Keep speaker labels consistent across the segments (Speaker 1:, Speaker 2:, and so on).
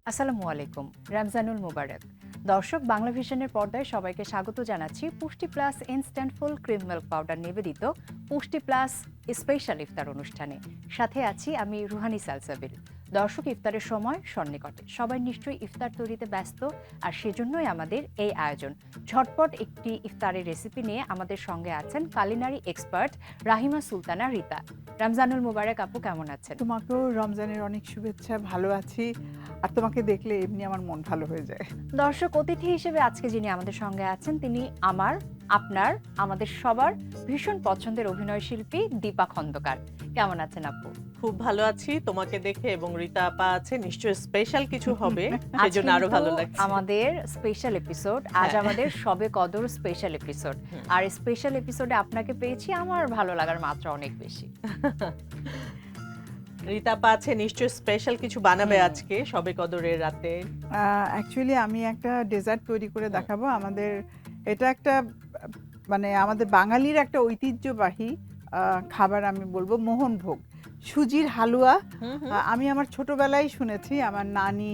Speaker 1: আসসালামু আলাইকুম, রমজানুল মুবারক। দর্শক, বাংলা ভিশনের পর্দায় সবাইকে স্বাগত জানাচ্ছি পুষ্টি plus instant full cream milk powder নিবেদিত পুষ্টি প্লাস স্পেশাল ইফতার অনুষ্ঠানে। সাথে আছি আমি রুহানি সালসাবিল। দর্শক, ইফতারের সময় সন্নিকটে, সবাই নিশ্চয়ই ইফতার তৈরিতে ব্যস্ত, আর সেজন্যই আমাদের এই আয়োজন। ঝটপট একটি ইফতারের রেসিপি নিয়ে আমাদের সঙ্গে আছেন কালিনারি এক্সপার্ট রাহিমা সুলতানা রিতা। রমজানুল মুবারক আপু, কেমন আছেন?
Speaker 2: তোমাকেও রমজানের অনেক শুভেচ্ছা। ভালো আছি, আর তোমাকে দেখলে এমনি আমার মন ভালো হয়ে যায়।
Speaker 1: দর্শক, অতিথি হিসেবে আজকে যিনি আমাদের সঙ্গে আছেন তিনি আপনার আমাদের সবার ভীষণ পছন্দের অভিনয় শিল্পী দীপা খন্দকার। কেমন আছেন আপু?
Speaker 3: খুব ভালো আছি তোমাকে দেখে, এবং রীতা আপা আছে, নিশ্চয়ই স্পেশাল কিছু হবে, সেজন্য আরো ভালো লাগছে।
Speaker 1: আমাদের স্পেশাল এপিসোড আজ, আমাদের সবে কদর স্পেশাল এপিসোড। আর স্পেশাল এপিসোডে আপনাকে পেয়েছি, আমার ভালো লাগার মাত্রা অনেক বেশি।
Speaker 3: রীতা আপা আছে, নিশ্চয়ই স্পেশাল কিছু বানাবে আজকে সবে কদরের রাতে।
Speaker 2: অ্যাকচুয়ালি আমি একটা ডেজার্ট তৈরি করে দেখাবো। এটা একটা মানে আমাদের বাঙালির একটা ঐতিহ্যবাহী খাবার, আমি বলবো মোহনভোগ, সুজির হালুয়া। আমি আমার ছোটবেলায় শুনেছি আমার নানি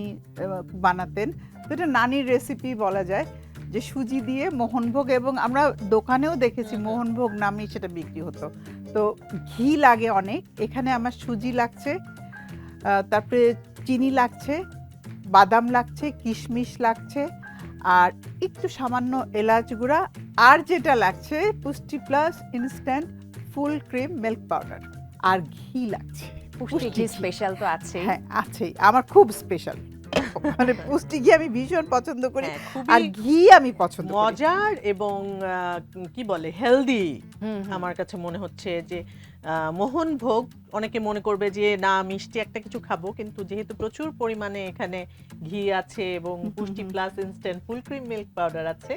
Speaker 2: বানাতেন, তো এটা নানির রেসিপি বলা যায়, যে সুজি দিয়ে মোহনভোগ, এবং আমরা দোকানেও দেখেছি মোহনভোগ নামে সেটা বিক্রি হতো। তো ঘি লাগে অনেক, এখানে আমার সুজি লাগছে, তারপরে চিনি লাগছে, বাদাম লাগছে, কিশমিশ লাগছে, আর একটু সামান্য এলাচ গুঁড়া, আর যেটা লাগছে Pushti plus instant full cream milk powder, আর ঘি লাগছে।
Speaker 1: পুষ্টি ঘি স্পেশাল তো আছে।
Speaker 2: হ্যাঁ, আছেই, আমার খুব স্পেশাল। মানে পুষ্টি ঘি আমি ভীষণ পছন্দ করি, আর ঘি আমি পছন্দ করি।
Speaker 3: মজার এবং কি বলে হেলদি। আমার কাছে মনে হচ্ছে যে মোহনভোগ, অনেকে মনে করবে যে না মিষ্টি একটা কিছু খাবো, কিন্তু যেহেতু প্রচুর পরিমাণে এখানে ঘি আছে এবং পুষ্টি plus instant full cream milk powder আছে,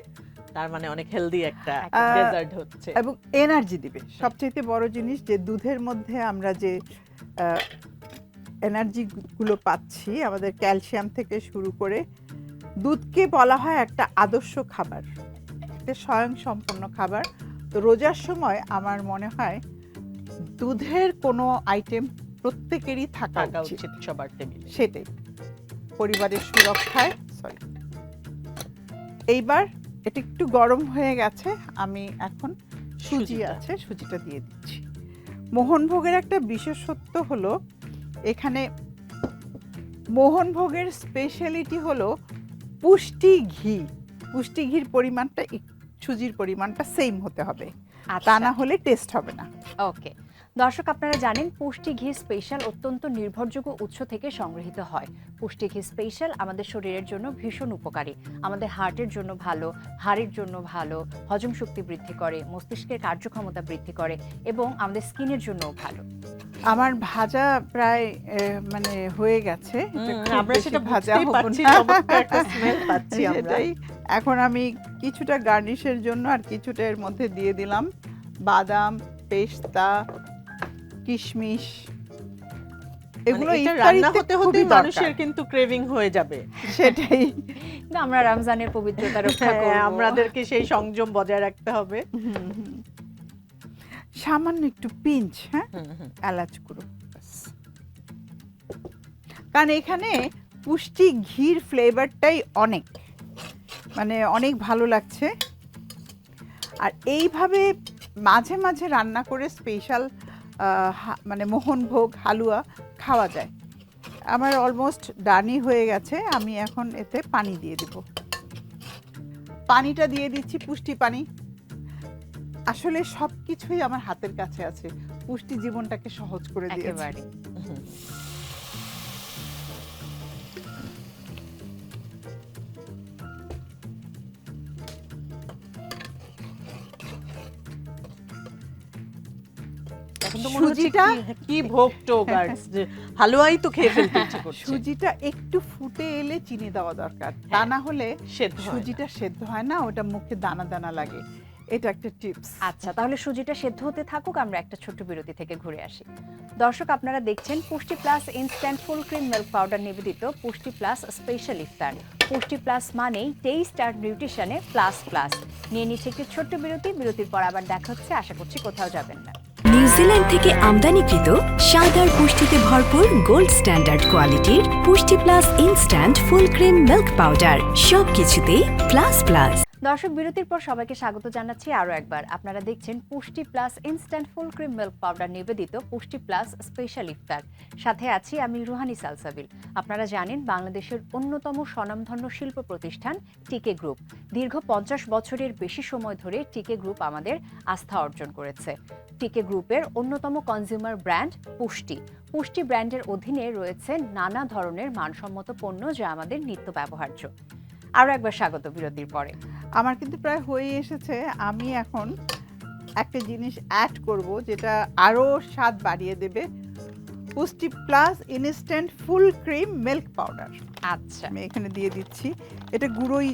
Speaker 3: তার মানে অনেক হেলদি একটা ডেজার্ট হচ্ছে,
Speaker 2: এবং এনার্জি দিবে। সবচেয়ে বড় জিনিস যে দুধের মধ্যে আমরা যে এনার্জি গুলো পাচ্ছি, আমাদের ক্যালসিয়াম থেকে শুরু করে, দুধকে বলা হয় একটা আদর্শ খাবার, একটা স্বয়ংসম্পূর্ণ খাবার। তো রোজার সময় আমার মনে হয় দুধের কোনো আইটেম প্রত্যেকেরই থাকা উচিত
Speaker 3: সবার টেবিলে।
Speaker 2: সেটাই পরিবারের সুরক্ষায়। সরি, এইবার এটা একটু গরম হয়ে গেছে, আমি এখন সুজি আছে সুজিটা দিয়ে দিচ্ছি। মোহনভোগের একটা বিশেষত্ব হলো, এখানে মোহনভোগের স্পেশালিটি হলো পুষ্টি ঘি। পুষ্টি ঘির পরিমাণটা সুজির পরিমাণটা সেম হতে হবে, তা না হলে টেস্ট হবে না।
Speaker 1: ওকে দর্শক, আপনারা জানেন পুষ্টি ঘি স্পেশাল অত্যন্ত নির্ভরযোগ্য উৎস থেকে সংগৃহীত হয়। পুষ্টি ঘি স্পেশাল আমাদের শরীরের জন্য ভীষণ উপকারী, আমাদের হার্টের জন্য ভালো, হাড়ের জন্য ভালো, হজম শক্তি বৃদ্ধি করে, মস্তিষ্কের কার্যক্ষমতা বৃদ্ধি করে, এবং আমাদের স্কিনের জন্যও ভালো।
Speaker 2: আমার ভাজা প্রায় মানে হয়ে গেছে,
Speaker 3: আমরা সেটা ভাজা পাচ্ছি, একটা স্মেল পাচ্ছি আমরা।
Speaker 2: এখন আমি কিছুটা গার্নিশের জন্য আর কিছুটা এর মধ্যে দিয়ে দিলাম বাদাম, পেস্তা, কিশমিশ। এগুলো
Speaker 3: রান্না হতে হতে মানুষের কিন্তু ক্রেভিং হয়ে যাবে।
Speaker 2: সেটাই,
Speaker 1: আমরা রমজানের পবিত্রতা রক্ষা করব,
Speaker 3: আমাদেরকে সেই সংযম বজায় রাখতে হবে।
Speaker 2: সামান্য একটু পিঞ্চ, হ্যাঁ, এলাচ গুঁড়ো, কারণ এখানে পুষ্টি ঘির ফ্লেভারটাই অনেক ভালো লাগছে। আর এইভাবে মাঝে মাঝে রান্না করে স্পেশাল মানে মোহনভোগ হালুয়া খাওয়া যায়। আমার অলমোস্ট ডানই হয়ে গেছে, আমি এখন এতে পানি দিয়ে দিব। পানিটা দিয়ে দিচ্ছি পুষ্টি পানি। আসলে সবকিছুই আমার হাতের কাছে আছে, পুষ্টি জীবনটাকে সহজ করে দিয়েছে।
Speaker 3: সুজিটা কি ভোগ টোক, আর হালুয়াই তো খেয়ে ফেলতে ইচ্ছে করছে।
Speaker 2: সুজিটা একটু ফুটে এলে চিনি দেওয়া দরকার, তা না হলে সুজিটা সেদ্ধ হয় না, ওটা মুখে দানা দানা লাগে। এটা একটা টিপস।
Speaker 1: আচ্ছা, তাহলে সুজিটা সেদ্ধ হতে থাকুক, আমরা একটা ছোট্ট বিরতি থেকে ঘুরে আসি। দর্শক, আপনারা দেখছেন পুষ্টি plus instant full cream milk powder নিবেদিত পুষ্টি প্লাস স্পেশাল ইফতার। পুষ্টি প্লাস মানেই টেস্ট আর নিউট্রিশনে প্লাস প্লাস। নিয়ে নিচ্ছে একটি ছোট্ট বিরতি, বিরতির পর আবার দেখা হচ্ছে, আশা করছি কোথাও যাবেন না।
Speaker 4: নিউজিল্যান্ড থেকে আমদানিকৃত স্বাদ আর পুষ্টিতে ভরপুর গোল্ড স্ট্যান্ডার্ড কোয়ালিটির পুষ্টি plus instant full cream milk powder, সবকিছুতেই প্লাস প্লাস।
Speaker 1: দর্শক, বিরতির পর সবাইকে স্বাগত জানাচ্ছি আরও একবার। আপনারা দেখছেন পুষ্টি plus instant full cream milk powder নিবেদিত পুষ্টি প্লাস স্পেশাল ইফতার। সাথে আছি আমি রুহানি সালসাবিল। আপনারা জানেন বাংলাদেশের অন্যতম স্বনামধন্য শিল্প প্রতিষ্ঠান টিকে গ্রুপ। দীর্ঘ 50 বছরের বেশি সময় ধরে টিকে গ্রুপ আমাদের আস্থা অর্জন করেছে। টিকে গ্রুপের অন্যতম কনজিউমার ব্র্যান্ড পুষ্টি ব্র্যান্ডের অধীনে রয়েছে নানা ধরনের মানসম্মত পণ্য যা আমাদের নিত্য ব্যবহার্য। আরও একবার স্বাগত বিরতির পরে।
Speaker 2: আমার কিন্তু প্রায় হয়ে এসেছে। আমি এখন একটা জিনিস অ্যাড করব যেটা আরও স্বাদ বাড়িয়ে দেবে, পুষ্টি plus instant full cream milk powder.
Speaker 1: আচ্ছা,
Speaker 2: আমি এখানে দিয়ে দিচ্ছি। এটা গুঁড়োই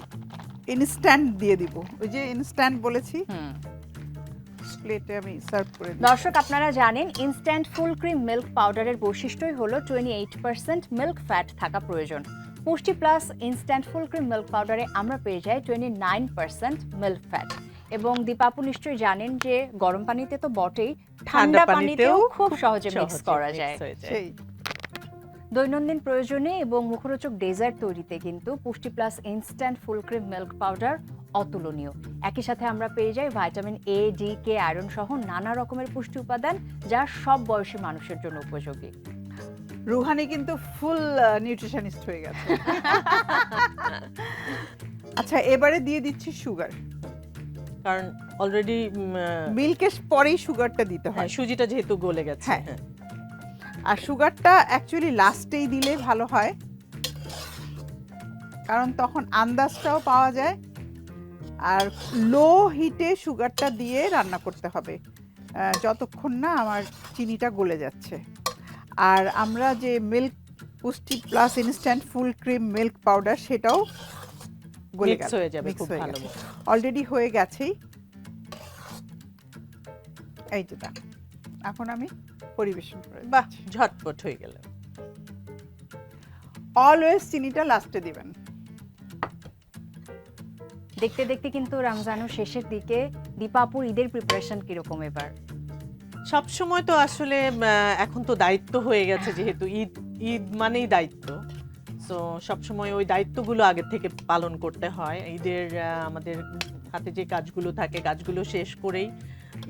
Speaker 2: ইনস্ট্যান্ট দিয়ে দিব, ওই যে ইনস্ট্যান্ট বলেছি। প্লেটে আমি সার্ভ করে দিই।
Speaker 1: দর্শক, আপনারা জানেন ইনস্ট্যান্ট ফুল ক্রিম মিল্ক পাউডারের বৈশিষ্ট্যই হলো 28% মিল্ক ফ্যাট থাকা প্রয়োজন। Pushti plus instant full cream milk পাউডারে আমরা পেয়ে যাই 29% মিল্ক ফ্যাট। এবং দীপাপু নিশ্চয়ই জানেন যে গরম পানিতে তো বটেই, ঠান্ডা পানিতেও খুব সহজে মিক্স করা যায়।
Speaker 2: সেই
Speaker 1: দৈনন্দিন প্রয়োজনে এবং মুখরোচক ডেজার্ট তৈরিতে কিন্তু পুষ্টি plus instant full cream milk powder অতুলনীয়। একই সাথে আমরা পেয়ে যাই vitamin A, D, K, iron সহ নানা রকমের পুষ্টি উপাদান যা সব বয়সী মানুষের জন্য উপযোগী।
Speaker 2: রুহানি কিন্তু ফুল নিউট্রিশনিস্ট হয়ে গেছে। আচ্ছা, এবারে দিয়ে দিচ্ছি সুগার,
Speaker 3: কারণ অলরেডি
Speaker 2: মিল্কের পরেই সুগারটা দিতে হয়।
Speaker 3: সুজিটা যেহেতু গলে গেছে।
Speaker 2: হ্যাঁ। আর সুগারটা অ্যাকচুয়ালি লাস্টেই দিলে ভালো হয়, কারণ তখন আন্দাজটাও পাওয়া যায়। আর লো হিটে সুগারটা দিয়ে রান্না করতে হবে যতক্ষণ না আমার চিনিটা গলে যাচ্ছে। আর আমরা যে মিল্ক পুষ্টি plus instant full cream milk powder সেটাও গলে
Speaker 3: মিক্স হয়ে যাবে খুব ভালো।
Speaker 2: অলরেডি হয়ে গেছেই। এই যেটা এখন আমি পরিবেশন করে
Speaker 3: বাহ, ঝটপট হয়ে গেল।
Speaker 2: অলওয়েজ চিনিটা লাস্টে দিবেন।
Speaker 1: দেখতে দেখতে কিন্তু রমজানের শেষের দিকে। দীপাপুর ঈদের প্রিপারেশন কিরকম এবার?
Speaker 3: সব সময় তো আসলে এখন তো দায়িত্ব হয়ে গেছে, যেহেতু ঈদ মানেই দায়িত্ব। সো সব সময় ওই দায়িত্বগুলো আগে থেকে পালন করতে হয়। ঈদের আমাদের হাতে যে কাজগুলো থাকে, কাজগুলো শেষ করেই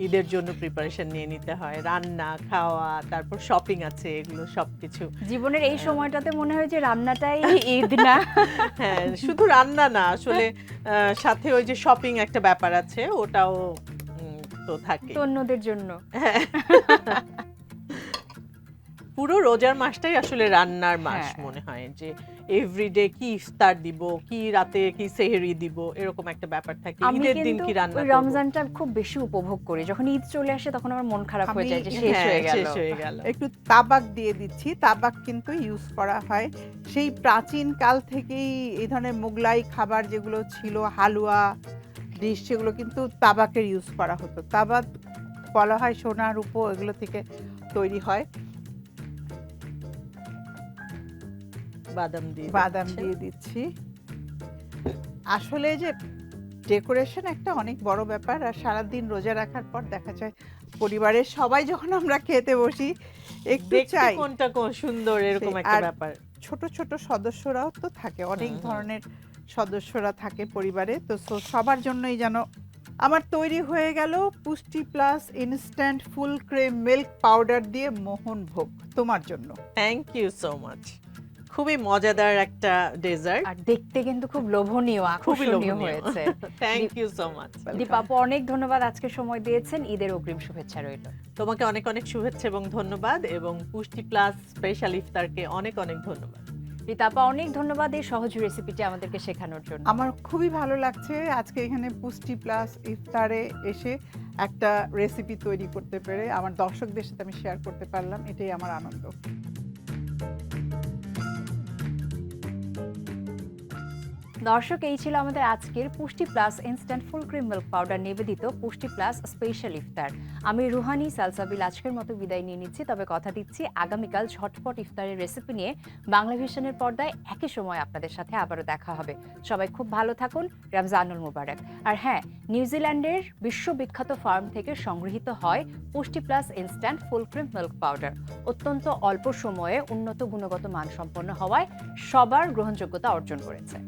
Speaker 3: ঈদের জন্য প্রিপারেশন নিয়ে নিতে হয়। রান্না, খাওয়া, তারপর শপিং আছে, এগুলো সবকিছু।
Speaker 1: জীবনের এই সময়টাতে মনে হয় যে রান্নাটাই ঈদ না।
Speaker 3: হ্যাঁ, শুধু রান্না না, আসলে সাথে ওই যে শপিং একটা ব্যাপার আছে, ওটাও তো থাকে
Speaker 1: অন্যদের জন্য।
Speaker 3: পুরো রোজার মাসটাই আসলে রান্নার মাস মনে হয়, যে এভরিডে কি ইফতার দিব, কি রাতে কি সেহরি দিব, এরকম একটা ব্যাপার থাকে। ঈদের দিন কি রান্না করব।
Speaker 1: রমজানটা খুব বেশি উপভোগ করি, যখন ঈদ চলে আসে তখন আমার মন খারাপ হয়ে যায় যে শেষ হয়ে গেল।
Speaker 2: একটু তাবাক দিয়ে দিচ্ছি। তাবাক কিন্তু ইউজ করা হয় সেই প্রাচীন কাল থেকেই। এই ধরনের মোগলাই খাবার যেগুলো ছিল, হালুয়া ডিশ, সেগুলো কিন্তু তাবাকের ইউজ করা হতো। তাবাক বলা হয় সোনা, রূপো, এগুলো থেকে তৈরি হয়।
Speaker 3: বাদাম
Speaker 2: দিয়ে দিচ্ছি। আসলে যে ডেকোরেশন একটা অনেক বড় ব্যাপার। আর সারাদিন রোজা রাখার পর দেখা যায় পরিবারের সবাই যখন আমরা খেতে বসি একটু চাই
Speaker 3: কোনটা কোন সুন্দর, এরকম একটা ব্যাপার।
Speaker 2: ছোট ছোট সদস্যরাও তো থাকে, অনেক ধরনের সদস্যরা থাকে পরিবারে। তো সবার জন্যই যেন আমার তৈরি হয়ে গেল Pushti plus instant full cream milk powder দিয়ে মোহনভোগ তোমার জন্য।
Speaker 3: Thank you so much. খুবই মজাদার একটা ডেজার্ট,
Speaker 1: আর দেখতে কিন্তু খুব লোভনীয়, আকর্ষণীয় হয়েছে।
Speaker 3: Thank you so much.
Speaker 1: দীপাপু, অনেক ধন্যবাদ, আজকে সময় দিয়েছেন। ঈদের অগ্রিম শুভেচ্ছা রইল।
Speaker 3: তোমাকে অনেক অনেক শুভেচ্ছা এবং ধন্যবাদ, এবং পুষ্টি প্লাস স্পেশাল ইফতারকে অনেক অনেক ধন্যবাদ।
Speaker 1: দীপাপা, অনেক ধন্যবাদ এই সহজ রেসিপিটি আমাদেরকে শেখানোর জন্য।
Speaker 2: আমার খুবই ভালো লাগছে আজকে এখানে পুষ্টি প্লাস ইফতারে এসে একটা রেসিপি তৈরি করতে পেরে আমার দর্শকদের সাথে আমি শেয়ার করতে পারলাম, এটাই আমার আনন্দ।
Speaker 1: দর্শক, এই ছিল আমাদের আজকের পুষ্টি plus instant full cream milk powder নিবেদিত পুষ্টি প্লাস স্পেশাল ইফতার। আমি রুহানি সালসাবিল আজকের মতো বিদায় নিয়ে নিচ্ছি, তবে কথা দিচ্ছি আগামীকাল ঝটপট ইফতারের রেসিপি নিয়ে বাংলা ভিশনের পর্দায় একই সময় আপনাদের সাথে আবারও দেখা হবে। সবাই খুব ভালো থাকুন, রমজানুল মুবারক। আর হ্যাঁ, নিউজিল্যান্ডের বিশ্ববিখ্যাত ফার্ম থেকে সংগৃহীত হয় পুষ্টি plus instant full cream milk powder. অত্যন্ত অল্প সময়ে উন্নত গুণগত মানসম্পন্ন হওয়ায় সবার গ্রহণযোগ্যতা অর্জন করেছে।